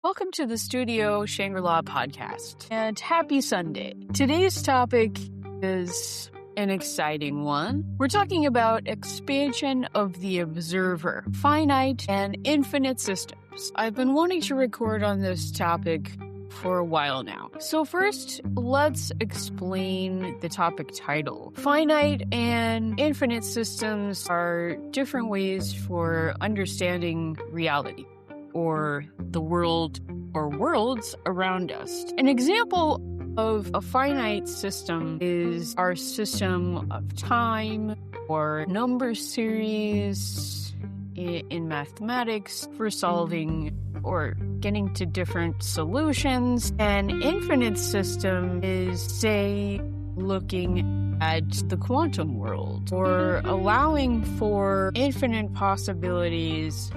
Welcome to the Studio Shangri-La podcast, and happy Sunday. Today's topic is an exciting one. We're talking about expansion of the observer, finite and infinite systems. I've been wanting to record on this topic for a while now. So first, let's explain the topic title. Finite and infinite systems are different ways for understanding reality, or the world or worlds around us. An example of a finite system is our system of time or number series in mathematics for solving or getting to different solutions. An infinite system is, say, looking at the quantum world or allowing for infinite possibilities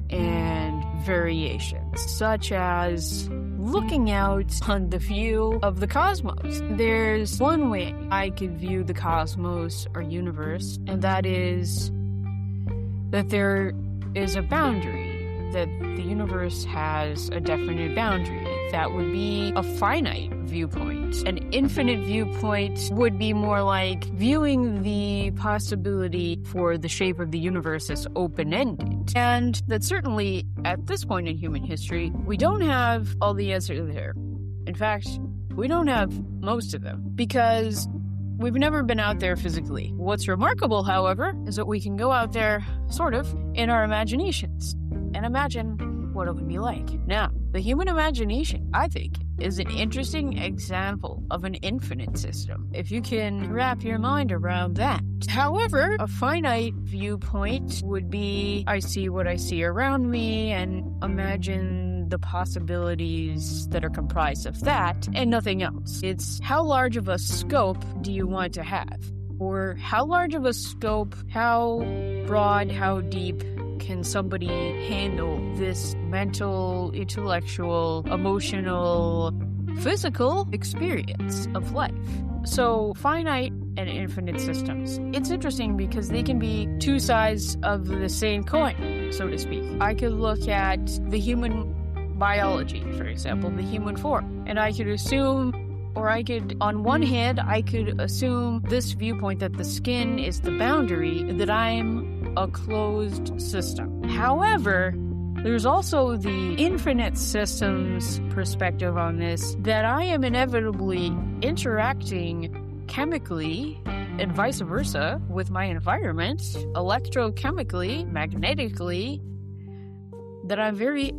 and variations, such as looking out on the view of the cosmos. There's one way I could view the cosmos or universe, and that is that there is a boundary, that the universe has a definite boundary. That would be a finite viewpoint. An infinite viewpoint would be more like viewing the possibility for the shape of the universe as open-ended. And that certainly, at this point in human history, we don't have all the answers there. In fact, we don't have most of them, because we've never been out there physically. What's remarkable, however, is that we can go out there, sort of, in our imaginations and imagine what it would be like. Now, the human imagination, I think, is an interesting example of an infinite system, if you can wrap your mind around that. However, a finite viewpoint would be, I see what I see around me and imagine the possibilities that are comprised of that and nothing else. It's how large of a scope do you want to have? Or how large of a scope, how broad, how deep can somebody handle this mental, intellectual, emotional, physical experience of life? So, finite and infinite systems. It's interesting because they can be two sides of the same coin, so to speak. I could look at the human biology, for example, the human form, and I could assume, or I could, on one hand, I could assume this viewpoint that the skin is the boundary, that I'm a closed system. However, there's also the infinite systems perspective on this, that I am inevitably interacting chemically and vice versa with my environment, electrochemically, magnetically, that I'm very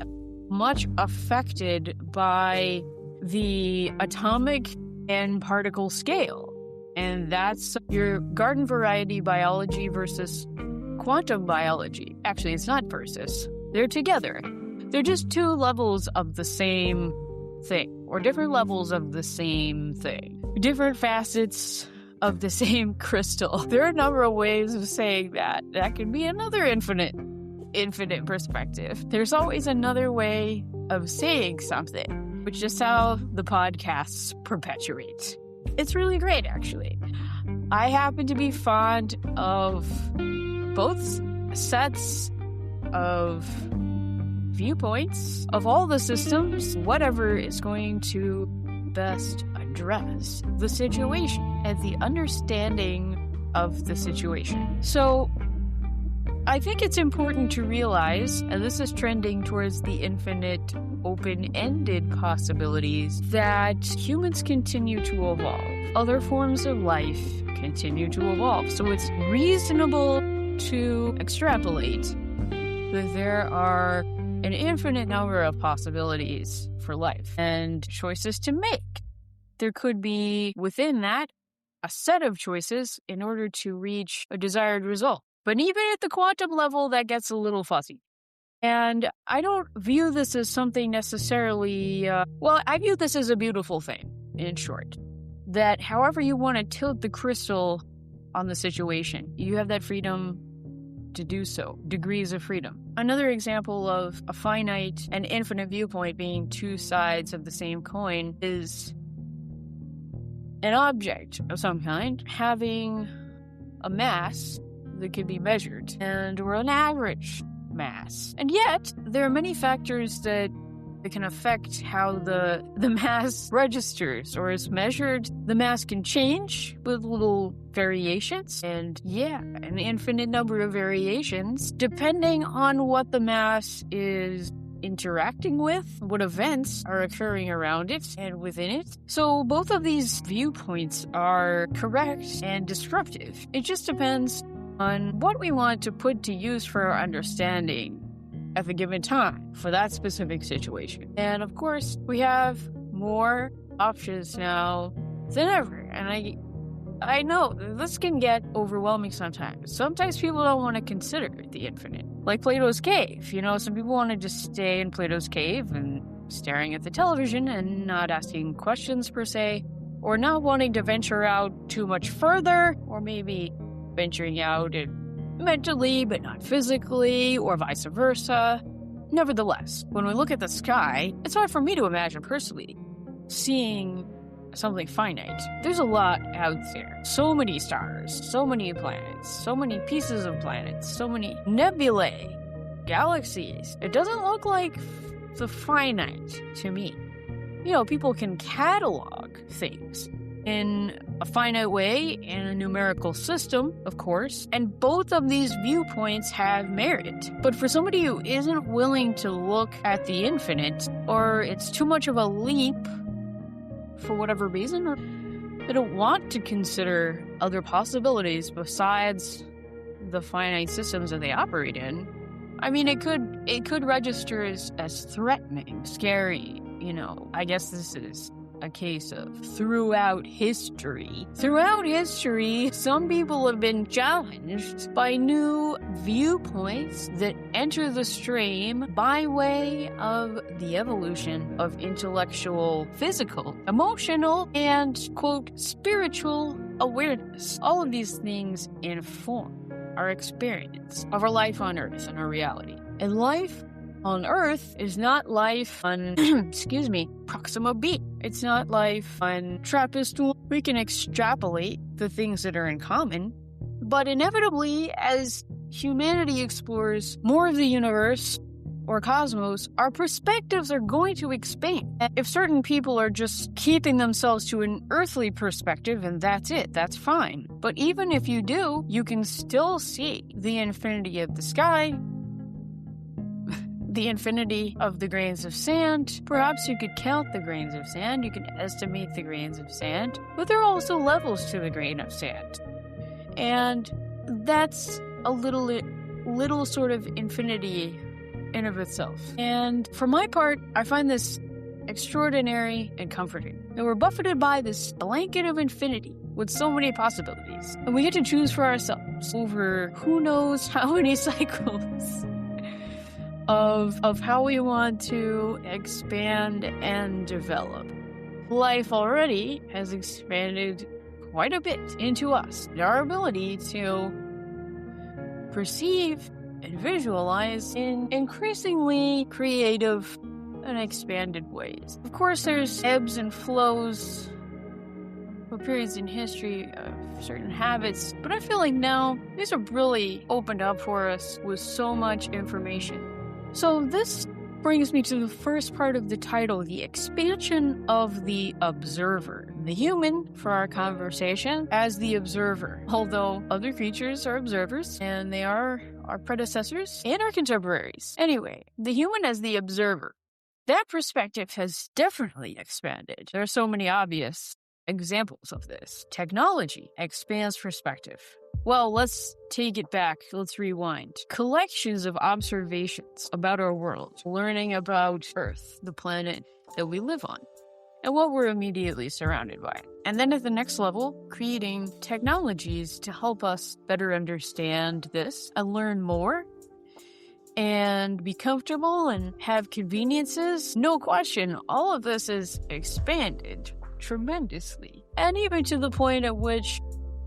much affected by the atomic and particle scale. And that's your garden variety biology versus quantum biology. Actually, it's not versus. They're together. They're just two levels of the same thing, or different levels of the same thing. Different facets of the same crystal. There are a number of ways of saying that. That could be another infinite perspective. There's always another way of saying something, which is how the podcasts perpetuate. It's really great, actually. I happen to be fond of both sets of viewpoints of all the systems, whatever is going to best address the situation and the understanding of the situation. So I think it's important to realize, and this is trending towards the infinite open-ended possibilities, that humans continue to evolve. Other forms of life continue to evolve. So it's reasonable to extrapolate that there are an infinite number of possibilities for life and choices to make. There could be, within that, a set of choices in order to reach a desired result. But even at the quantum level, that gets a little fuzzy. And I don't view this as something necessarily, I view this as a beautiful thing, in short. That however you want to tilt the crystal on the situation, you have that freedom to do so, degrees of freedom. Another example of a finite and infinite viewpoint being two sides of the same coin is an object of some kind having a mass that can be measured, and or an average mass. And yet, there are many factors that It can affect how the mass registers or is measured. The mass can change with little variations, and an infinite number of variations depending on what the mass is interacting with, what events are occurring around it and within it. So both of these viewpoints are correct and disruptive. It just depends on what we want to put to use for our understanding at the given time for that specific situation. And of course, we have more options now than ever. And I know this can get overwhelming sometimes. Sometimes people don't want to consider the infinite. Like Plato's cave. Some people want to just stay in Plato's cave and staring at the television and not asking questions per se, or not wanting to venture out too much further, or maybe venturing out mentally but not physically, or vice versa. Nevertheless, when we look at the sky, it's hard for me to imagine personally seeing something finite. There's a lot out there. So many stars, so many planets, so many pieces of planets, so many nebulae, galaxies. It doesn't look like the finite to me. People can catalog things in a finite way, in a numerical system, of course, and both of these viewpoints have merit. But for somebody who isn't willing to look at the infinite, or it's too much of a leap for whatever reason, or they don't want to consider other possibilities besides the finite systems that they operate in, it could register as threatening, scary. I guess this is a case of throughout history. Throughout history, some people have been challenged by new viewpoints that enter the stream by way of the evolution of intellectual, physical, emotional, and, quote, spiritual awareness. All of these things inform our experience of our life on Earth and our reality. And life on Earth is not life on, Proxima B. It's not life on Trappist-1. We can extrapolate the things that are in common, but inevitably, as humanity explores more of the universe or cosmos, our perspectives are going to expand. If certain people are just keeping themselves to an earthly perspective, and that's it, that's fine. But even if you do, you can still see the infinity of the sky, the infinity of the grains of sand. Perhaps you could count the grains of sand, you can estimate the grains of sand, but there are also levels to the grain of sand. And that's a little sort of infinity in of itself. And for my part, I find this extraordinary and comforting. And we're buffeted by this blanket of infinity with so many possibilities. And we get to choose for ourselves over who knows how many cycles of how we want to expand and develop. Life already has expanded quite a bit into us, and our ability to perceive and visualize in increasingly creative and expanded ways. Of course, there's ebbs and flows for periods in history of certain habits, but I feel like now these are really opened up for us with so much information. So this brings me to the first part of the title, the expansion of the observer. The human, for our conversation, as the observer. Although other creatures are observers, and they are our predecessors and our contemporaries. Anyway, the human as the observer. That perspective has definitely expanded. There are so many obvious examples of this. Technology expands perspective. Well, let's take it back. Let's rewind. Collections of observations about our world, learning about Earth, the planet that we live on, and what we're immediately surrounded by. And then at the next level, creating technologies to help us better understand this and learn more and be comfortable and have conveniences. No question, all of this is expanded tremendously. And even to the point at which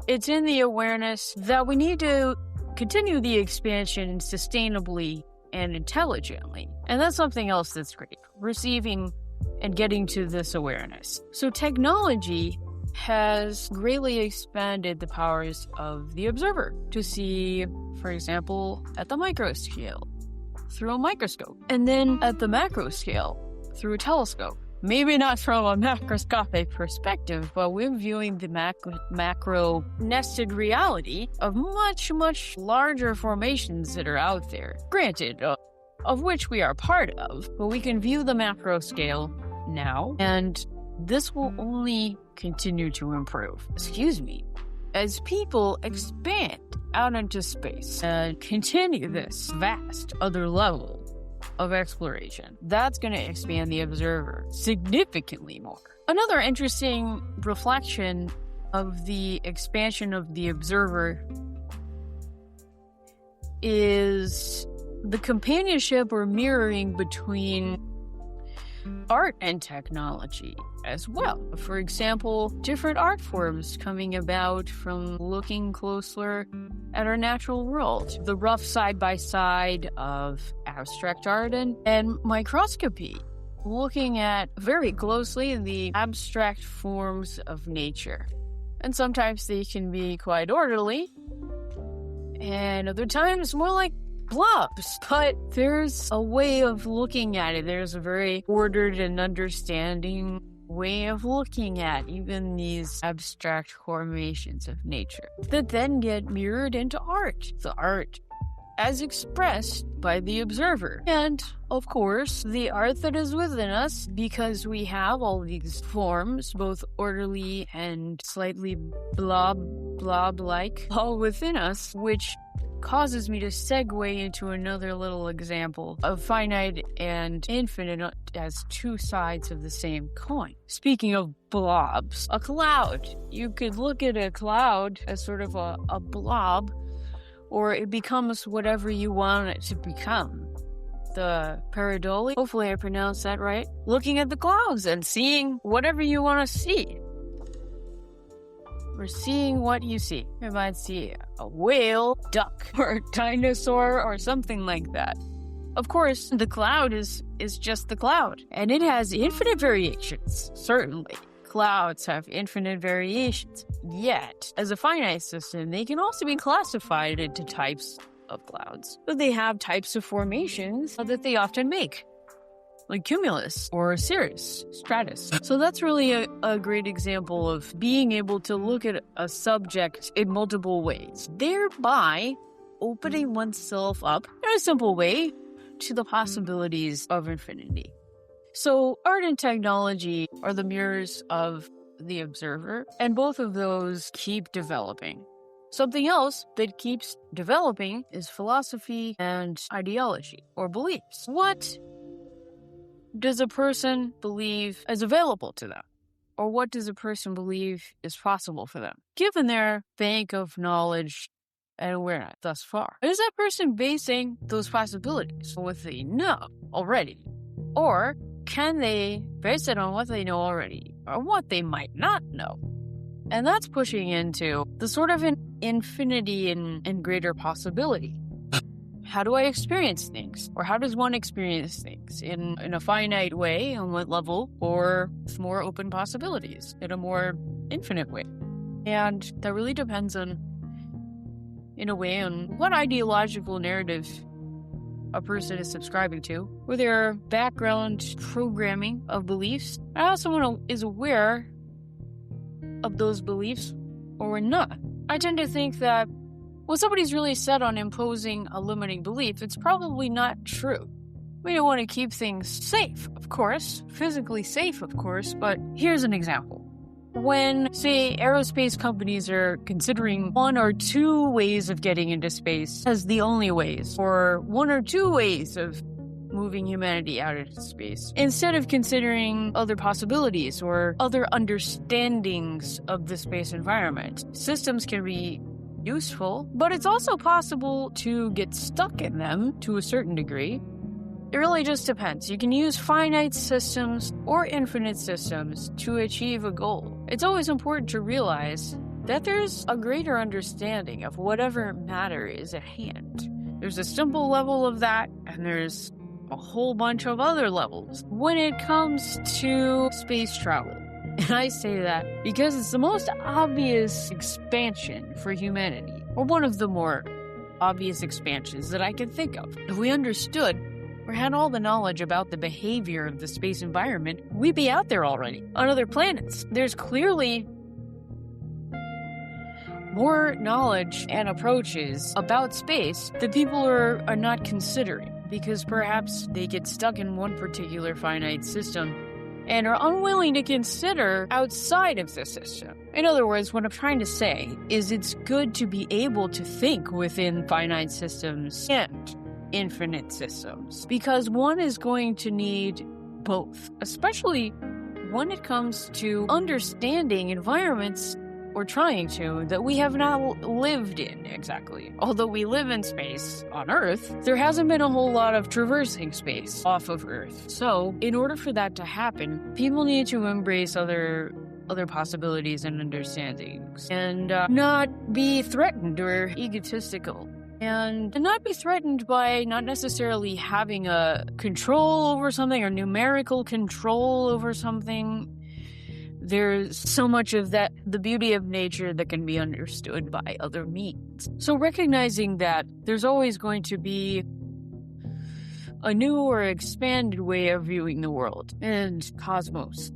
it's in the awareness that we need to continue the expansion sustainably and intelligently. And that's something else that's great, receiving and getting to this awareness. So technology has greatly expanded the powers of the observer to see, for example, at the micro scale through a microscope, and then at the macro scale through a telescope. Maybe not from a macroscopic perspective, but we're viewing the macro nested reality of much, much larger formations that are out there. Granted, of which we are part of, but we can view the macro scale now, and this will only continue to improve. As people expand out into space and continue this vast other level of exploration, that's going to expand the observer significantly more. Another interesting reflection of the expansion of the observer is the companionship or mirroring between art and technology as well. For example, different art forms coming about from looking closer at our natural world. The rough side-by-side of abstract art and microscopy, looking at very closely the abstract forms of nature. And sometimes they can be quite orderly, and other times more like blobs, but there's a way of looking at it. There's a very ordered and understanding way of looking at even these abstract formations of nature that then get mirrored into art. The art as expressed by the observer. And, of course, the art that is within us, because we have all these forms, both orderly and slightly blob-like, all within us, which causes me to segue into another little example of finite and infinite as two sides of the same coin. Speaking of blobs, a cloud. You could look at a cloud as sort of a blob, or it becomes whatever you want it to become. The pareidolia, hopefully I pronounced that right, looking at the clouds and seeing whatever you want to see. Or seeing what you see. You might see a whale, duck, or a dinosaur, or something like that. Of course, the cloud is just the cloud, and it has infinite variations, certainly. Clouds have infinite variations. Yet, as a finite system, they can also be classified into types of clouds. But they have types of formations that they often make, like cumulus or cirrus, stratus. So that's really a great example of being able to look at a subject in multiple ways, thereby opening oneself up in a simple way to the possibilities of infinity. So art and technology are the mirrors of the observer, and both of those keep developing. Something else that keeps developing is philosophy and ideology, or beliefs. What does a person believe is available to them? Or what does a person believe is possible for them, given their bank of knowledge and awareness thus far? Is that person basing those possibilities on what they know already? Or can they base it on what they know already, or what they might not know? And that's pushing into the sort of an infinity and greater possibility. How do I experience things? Or how does one experience things? In a finite way, on what level, or with more open possibilities, in a more infinite way? And that really depends on, in a way, on what ideological narrative a person is subscribing to, or their background programming of beliefs, and how someone is aware of those beliefs or not. I tend to think that when somebody's really set on imposing a limiting belief, it's probably not true. We don't want to keep things safe, of course, physically safe, of course, but here's an example. When, say, aerospace companies are considering one or two ways of getting into space as the only ways, or one or two ways of moving humanity out into space, instead of considering other possibilities or other understandings of the space environment, systems can be useful, but it's also possible to get stuck in them to a certain degree. It really just depends. You can use finite systems or infinite systems to achieve a goal. It's always important to realize that there's a greater understanding of whatever matter is at hand. There's a simple level of that, and there's a whole bunch of other levels when it comes to space travel. And I say that because it's the most obvious expansion for humanity, or one of the more obvious expansions that I can think of. If we understood or had all the knowledge about the behavior of the space environment, we'd be out there already, on other planets. There's clearly more knowledge and approaches about space that people are not considering, because perhaps they get stuck in one particular finite system and are unwilling to consider outside of the system. In other words, what I'm trying to say is it's good to be able to think within finite systems and infinite systems, because one is going to need both, especially when it comes to understanding environments, or trying to, that we have not lived in exactly. Although we live in space on Earth, there hasn't been a whole lot of traversing space off of Earth. So, in order for that to happen, people need to embrace other possibilities and understandings, and not be threatened or egotistical. And not be threatened by not necessarily having a control over something or numerical control over something. There's so much of that, the beauty of nature, that can be understood by other means. So recognizing that there's always going to be a new or expanded way of viewing the world and cosmos.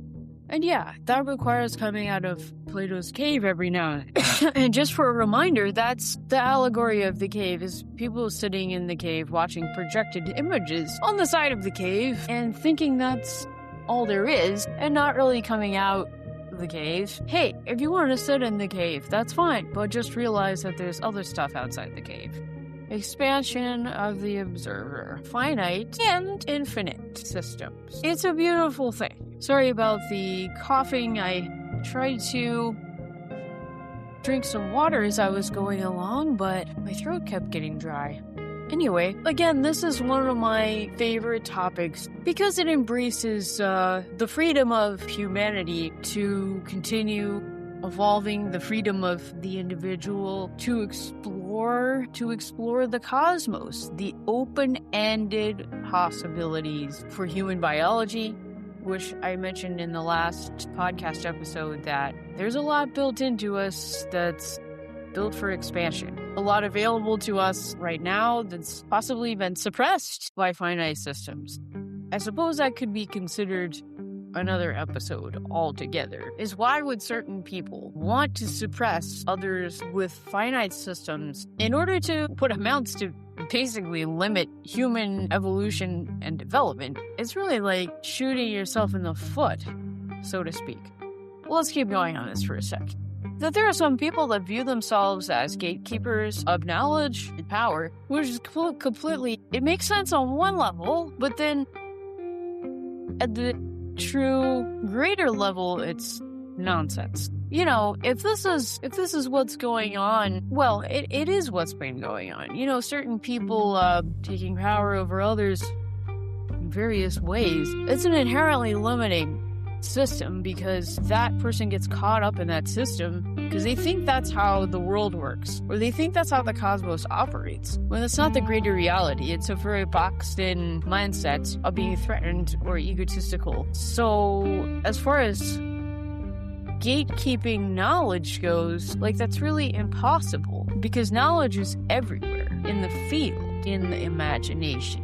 And yeah, that requires coming out of Plato's cave every now and then. And just for a reminder, that's the allegory of the cave, is people sitting in the cave watching projected images on the side of the cave and thinking that's all there is, and not really coming out of the cave. Hey, if you want to sit in the cave, that's fine, but just realize that there's other stuff outside the cave. Expansion of the observer. Finite and infinite systems. It's a beautiful thing. Sorry about the coughing. I tried to drink some water as I was going along, but my throat kept getting dry. Anyway, again, this is one of my favorite topics because it embraces the freedom of humanity to continue evolving, the freedom of the individual to explore the cosmos, the open-ended possibilities for human biology, which I mentioned in the last podcast episode, that there's a lot built into us that's built for expansion. A lot available to us right now that's possibly been suppressed by finite systems. I suppose that could be considered another episode altogether, is why would certain people want to suppress others with finite systems in order to what amounts to basically limit human evolution and development? It's really like shooting yourself in the foot, so to speak. Well, let's keep going on this for a sec. That there are some people that view themselves as gatekeepers of knowledge and power, which is completely, it makes sense on one level, but then at the true greater level, it's nonsense. You know, if this is what's going on, well, it is what's been going on. You know, certain people taking power over others in various ways, it's an inherently limiting system, because that person gets caught up in that system because they think that's how the world works, or they think that's how the cosmos operates, when it's not the greater reality. It's a very boxed in mindset of being threatened or egotistical. So as far as gatekeeping knowledge goes, like, that's really impossible, because knowledge is everywhere, in the field, in the imagination.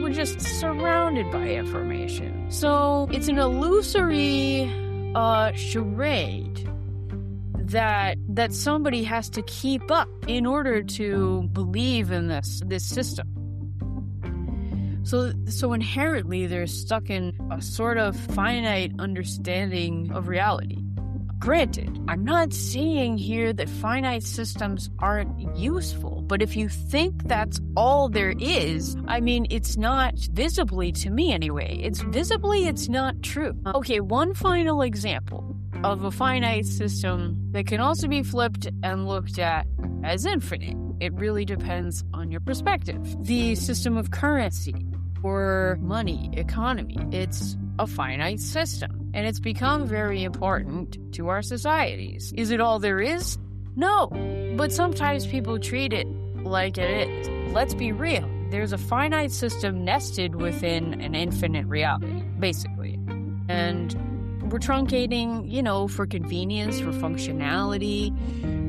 We're just surrounded by information. So it's an illusory charade that somebody has to keep up in order to believe in this system. So inherently they're stuck in a sort of finite understanding of reality. Granted, I'm not saying here that finite systems aren't useful, but if you think that's all there is, I mean, it's not visibly, to me anyway, it's not true. Okay, one final example of a finite system that can also be flipped and looked at as infinite. It really depends on your perspective. The system of currency or money, economy, it's a finite system. And it's become very important to our societies. Is it all there is? No. But sometimes people treat it like it is. Let's be real. There's a finite system nested within an infinite reality, basically. And we're truncating, you know, for convenience, for functionality,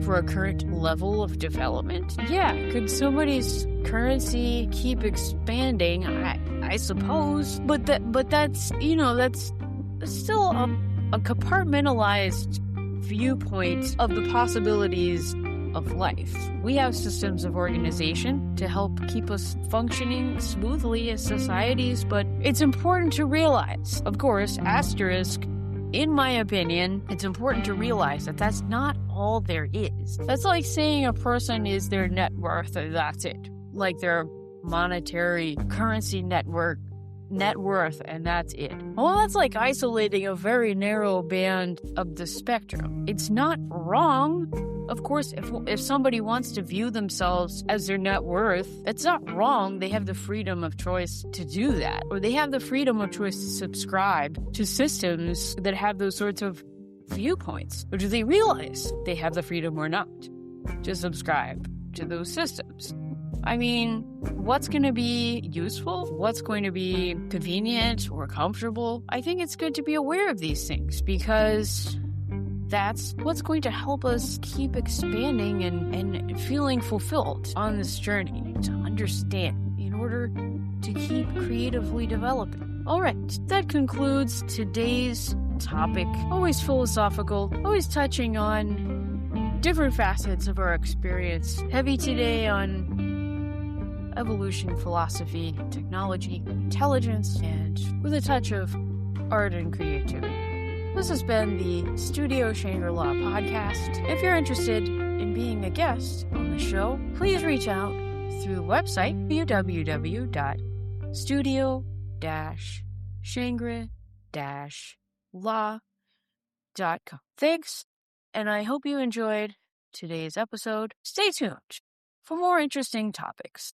for a current level of development. Yeah, could somebody's currency keep expanding? I I suppose. But that's still a compartmentalized viewpoint of the possibilities of life. We have systems of organization to help keep us functioning smoothly as societies, but it's important to realize, of course, asterisk, in my opinion, it's important to realize that that's not all there is. That's like saying a person is their net worth and that's it. Like their monetary currency net worth and that's it. Well, that's like isolating a very narrow band of the spectrum. It's not wrong. Of course, if somebody wants to view themselves as their net worth, that's not wrong. They have the freedom of choice to do that. Or they have the freedom of choice to subscribe to systems that have those sorts of viewpoints. Or do they realize they have the freedom or not to subscribe to those systems? I mean, what's going to be useful? What's going to be convenient or comfortable? I think it's good to be aware of these things because that's what's going to help us keep expanding and feeling fulfilled on this journey to understand in order to keep creatively developing. All right, that concludes today's topic. Always philosophical, always touching on different facets of our experience. Heavy today on evolution, philosophy, technology, intelligence, and with a touch of art and creativity. This has been the Studio Shangri-La podcast. If you're interested in being a guest on the show, please reach out through the website www.studio-shangri-la.com. Thanks, and I hope you enjoyed today's episode. Stay tuned for more interesting topics.